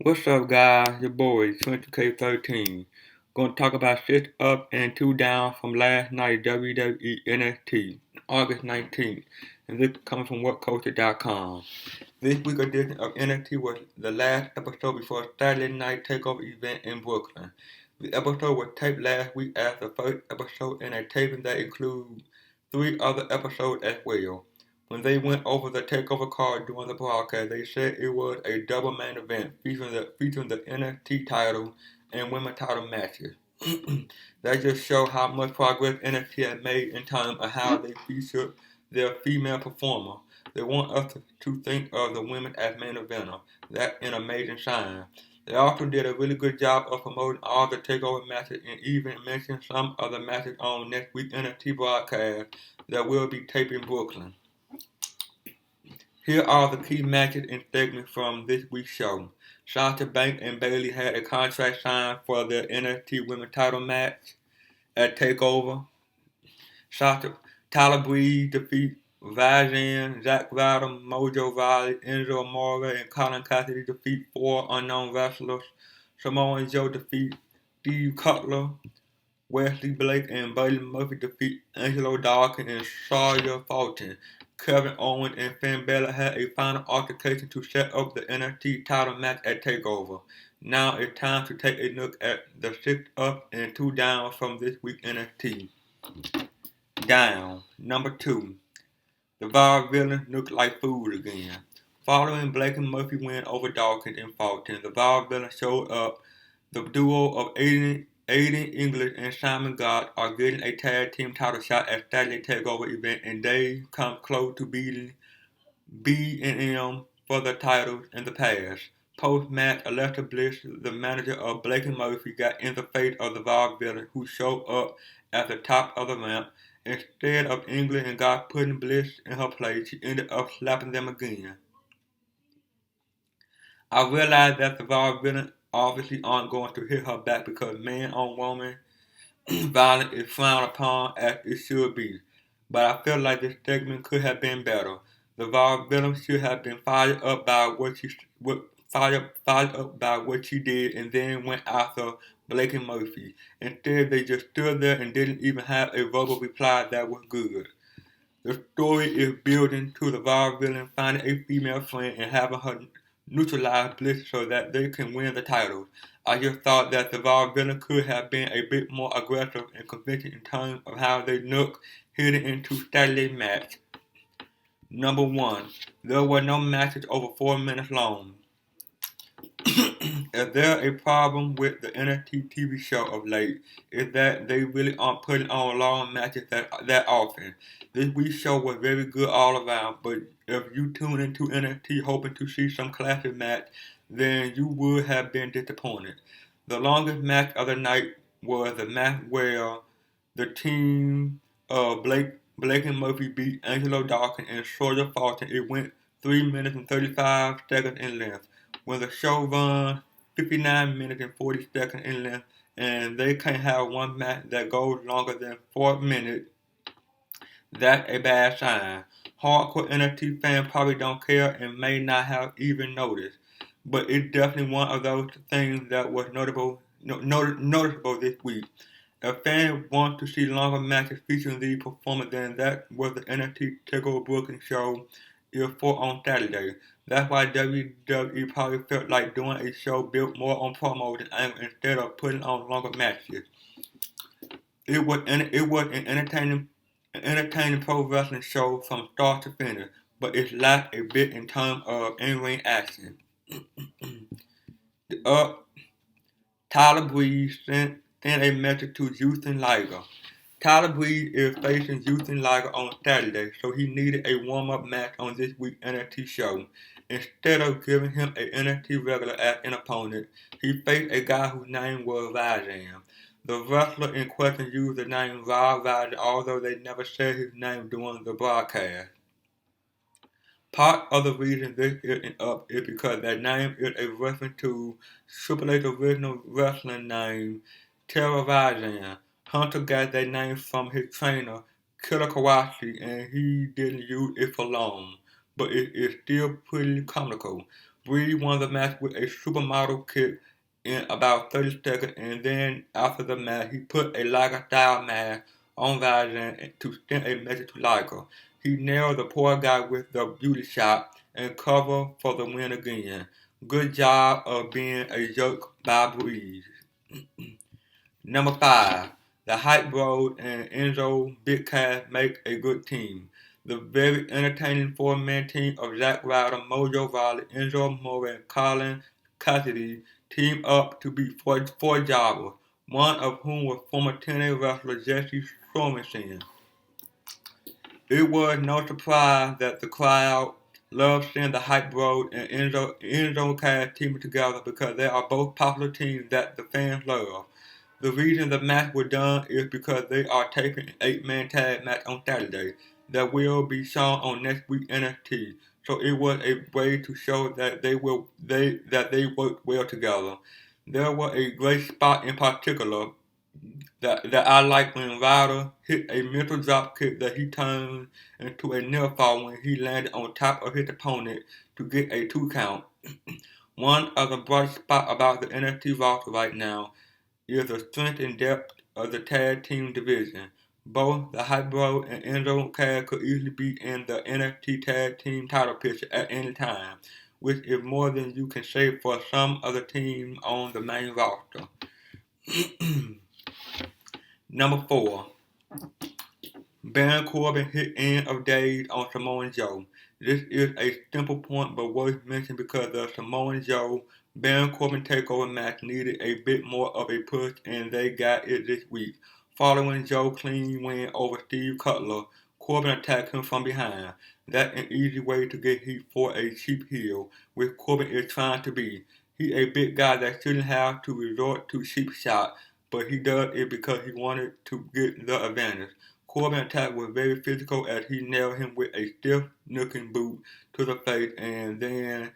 What's up, guys? Your boy, 20K13. Gonna talk about 6 up and 2 down from last night WWE NXT, August 19th. And this coming from WhatCulture.com. This week edition of NXT was the last episode before Saturday Night Takeover event in Brooklyn. The episode was taped last week as the first episode in a taping that includes 3 other episodes as well. When they went over the takeover card during the broadcast, they said it was a double main event featuring the NXT title and women's title matches. That just shows how much progress NXT has made in terms of how they feature their female performer. They want us to think of the women as main eventer. That's an amazing sign. They also did a really good job of promoting all the takeover matches and even mentioned some of the matches on next week's NXT broadcast that will be taped in Brooklyn. Here are the key matches and segments from this week's show. Sasha Banks and Bayley had a contract signed for their NXT Women's title match at TakeOver. Tyler Breeze defeats Vazan, Zack Ryder, Mojo Rawley, Enzo Amore, and Colin Cassidy defeat 4 unknown wrestlers. Samoa Joe defeats Steve Cutler. Wesley Blake and Buddy Murphy defeat Angelo Dawkins and Sawyer Fulton. Kevin Owens and Finn Balor had a final altercation to set up the NXT title match at TakeOver. Now it's time to take a look at the 6 up and 2 down from this week's NXT. Down. Number 2. The Vaudevillains look like fools again. Following Blake and Murphy win over Dawkins and Fulton, the Vaudevillains showed up. The duo of Aiden English and Simon Gotch are getting a tag team title shot at Saturday TakeOver event, and they come close to beating B&M for the titles in the past. Post-match, Alexa Bliss, the manager of Blake and Murphy, got in the face of the Vaudevillains, who showed up at the top of the ramp. Instead of English and Gotch putting Bliss in her place, she ended up slapping them again. I realized that the Vaudevillains obviously aren't going to hit her back because man-on-woman violence is frowned upon as it should be. But I feel like this segment could have been better. The Vaudevillains should have been fired up by what she did and then went after Blake and Murphy. Instead, they just stood there and didn't even have a verbal reply that was good. The story is building to the Vaudevillains finding a female friend and having her neutralize Bliss so that they can win the title. I just thought that the Vaudevillains could have been a bit more aggressive and convincing in terms of how they look heading into Saturday's match. Number 1. There were no matches over 4 minutes long. Is there a problem with the NXT TV show of late? Is that they really aren't putting on long matches that often? This week's show was very good all around, but if you tune into NXT hoping to see some classic match, then you would have been disappointed. The longest match of the night was the match where the team of Blake and Murphy beat Angelo Dawkins and Sawyer Fulton. It went 3 minutes and 35 seconds in length. When the show runs 59 minutes and 40 seconds in length, and they can't have one match that goes longer than 4 minutes, that's a bad sign. Hardcore NXT fans probably don't care and may not have even noticed, but it's definitely one of those things that was noticeable this week. If fans want to see longer matches featuring these performers, then that was the NXT TakeOver Brooklyn show is for on Saturday. That's why WWE probably felt like doing a show built more on promos and angle instead of putting on longer matches. It was an entertaining pro wrestling show from start to finish, but it lacked a bit in terms of in-ring action. Tyler Breeze sent a message to Houston Liger. Tyler Breeze is facing Houston Liger on Saturday, so he needed a warm-up match on this week's NXT show. Instead of giving him an NXT regular as an opponent, he faced a guy whose name was Vazan. The wrestler in question used the name Rob Vazan, although they never said his name during the broadcast. Part of the reason this isn't up is because that name is a reference to Triple H's original wrestling name, Terra Vazan. Hunter got that name from his trainer, Killer Kawaki, and he didn't use it for long, but it is still pretty comical. Bree won the match with a supermodel kick in about 30 seconds, and then after the match, he put a Liger-style mask on Valjean to send a message to Liger. He nailed the poor guy with the beauty shot and covered for the win again. Good job of being a joke by Breeze. Number 5. The Hype Bros and Enzo Big Cass make a good team. The very entertaining four-man team of Zack Ryder, Mojo Rawley, Enzo Amore, and Colin Cassidy team up to beat four jobbers, one of whom was former TNA wrestler Jesse Sorensen. It was no surprise that the crowd loved seeing the Hype Bros and Enzo Cass teaming together because they are both popular teams that the fans love. The reason the match was done is because they are taping an 8-man tag match on Saturday that will be shown on next week's NXT. So it was a way to show that they worked well together. There was a great spot in particular that I like when Ryder hit a mental drop kick that he turned into a near fall when he landed on top of his opponent to get a 2 count. One of the bright spots about the NXT roster right now is the strength and depth of the tag team division. Both the Hype Bros and Enzo Cass could easily be in the NXT tag team title picture at any time, which is more than you can say for some other teams on the main roster. Number 4. Baron Corbin hit End of Days on Samoa Joe. This is a simple point but worth mentioning because the Samoa Joe Baron Corbin takeover match needed a bit more of a push and they got it this week. Following Joe's clean win over Steve Cutler, Corbin attacked him from behind. That's an easy way to get heat for a cheap heel, which Corbin is trying to be. He's a big guy that shouldn't have to resort to cheap shots, but he does it because he wanted to get the advantage. Corbin's attack was very physical as he nailed him with a stiff-looking boot to the face and then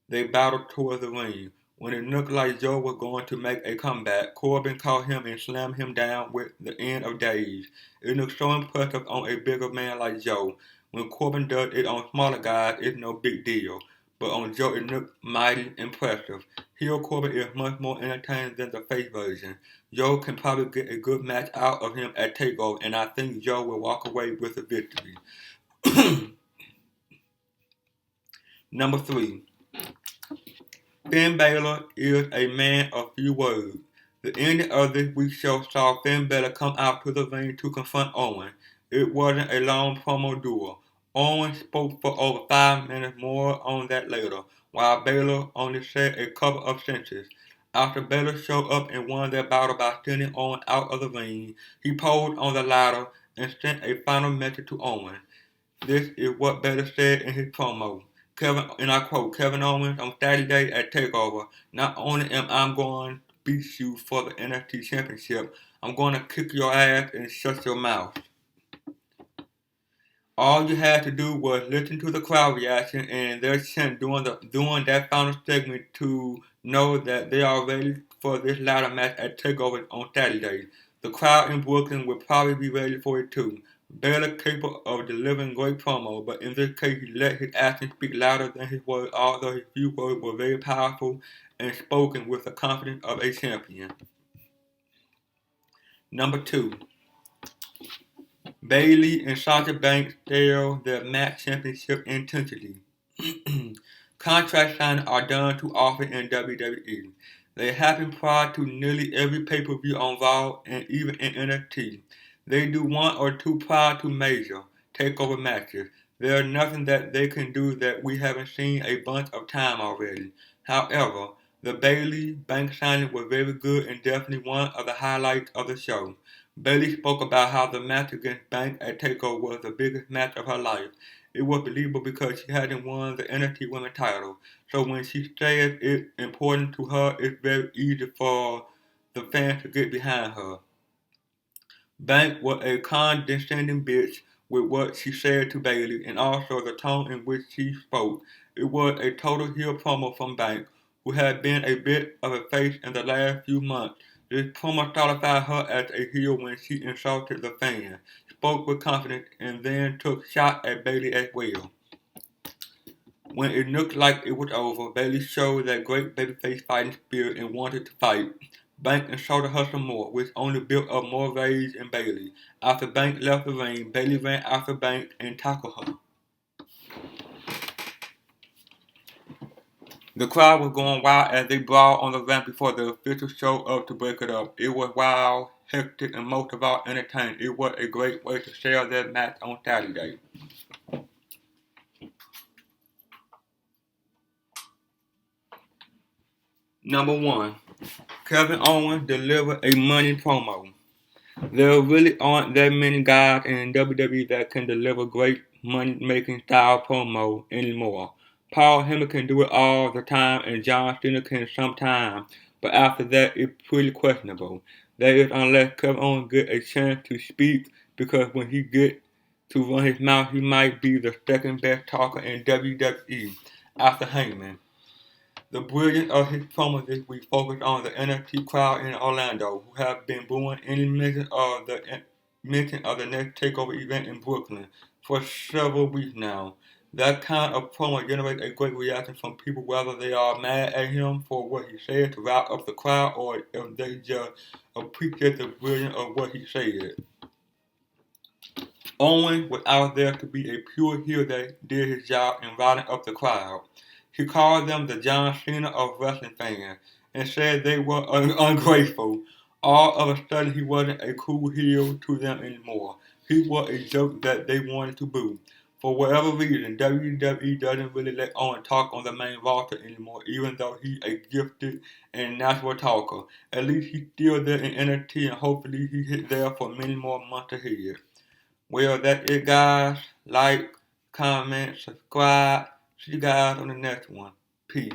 they battled towards the ring. When it looked like Joe was going to make a comeback, Corbin caught him and slammed him down with the End of Days. It looked so impressive on a bigger man like Joe. When Corbin does it on smaller guys, it's no big deal. But on Joe, it looked mighty impressive. Heel Corbin is much more entertaining than the face version. Joe can probably get a good match out of him at TakeOver, and I think Joe will walk away with a victory. Number 3. Finn Balor is a man of few words. The ending of this week's show saw Finn Balor come out to the ring to confront Owen. It wasn't a long promo duel. Owen spoke for over 5 minutes, more on that later, while Balor only said a couple of sentences. After Balor showed up and won their battle by sending Owen out of the ring, he posed on the ladder and sent a final message to Owen. This is what Balor said in his promo. And I quote, Kevin Owens, on Saturday at TakeOver, not only am I going to beat you for the NXT Championship, I'm going to kick your ass and shut your mouth. All you had to do was listen to the crowd reaction and their chant during that final segment to know that they are ready for this ladder match at TakeOver on Saturday. The crowd in Brooklyn will probably be ready for it too. Balor capable of delivering great promo, but in this case he let his actions speak louder than his words, although his few words were very powerful and spoken with the confidence of a champion. Number 2. Bayley and Sasha Banks sell their match championship intensity. Contract signings are done too often in WWE. They happen prior to nearly every pay-per-view on Raw and even in NXT. They do 1 or 2 prior to major takeover matches. There's nothing that they can do that we haven't seen a bunch of time already. However, the Bayley Banks signing was very good and definitely one of the highlights of the show. Bayley spoke about how the match against Banks at TakeOver was the biggest match of her life. It was believable because she hadn't won the NXT Women's title. So when she says it's important to her, it's very easy for the fans to get behind her. Banks was a condescending bitch with what she said to Bayley and also the tone in which she spoke. It was a total heel promo from Banks, who had been a bit of a face in the last few months. This promo solidified her as a heel when she insulted the fans, spoke with confidence, and then took shots at Bayley as well. When it looked like it was over, Bayley showed that great babyface fighting spirit and wanted to fight. Banks and showed her some more, which only built up more rage in Bayley. After Banks left the ring, Bayley ran after Banks and tackled her. The crowd was going wild as they brawled on the ramp before the officials showed up to break it up. It was wild, hectic, and most of all entertaining. It was a great way to share their match on Saturday. Number 1. Kevin Owens delivered a money promo. There really aren't that many guys in WWE that can deliver great money-making style promo anymore. Paul Heyman can do it all the time and John Cena can sometimes, but after that it's pretty questionable. That is unless Kevin Owens gets a chance to speak, because when he gets to run his mouth he might be the second best talker in WWE after Heyman. The brilliance of his promo this week focused on the NXT crowd in Orlando, who have been booing any mention of the next takeover event in Brooklyn for several weeks now. That kind of promo generates a great reaction from people, whether they are mad at him for what he said to rile up the crowd, or if they just appreciate the brilliance of what he said. Owens was out there to be a pure heel that did his job in riling up the crowd. He called them the John Cena of wrestling fans and said they were ungrateful. All of a sudden, he wasn't a cool heel to them anymore. He was a joke that they wanted to boo. For whatever reason, WWE doesn't really let Owens talk on the main roster anymore, even though he's a gifted and natural talker. At least he's still there in NXT, and hopefully he's there for many more months ahead. Well, that's it, guys. Like, comment, subscribe. See you guys on the next one. Peace.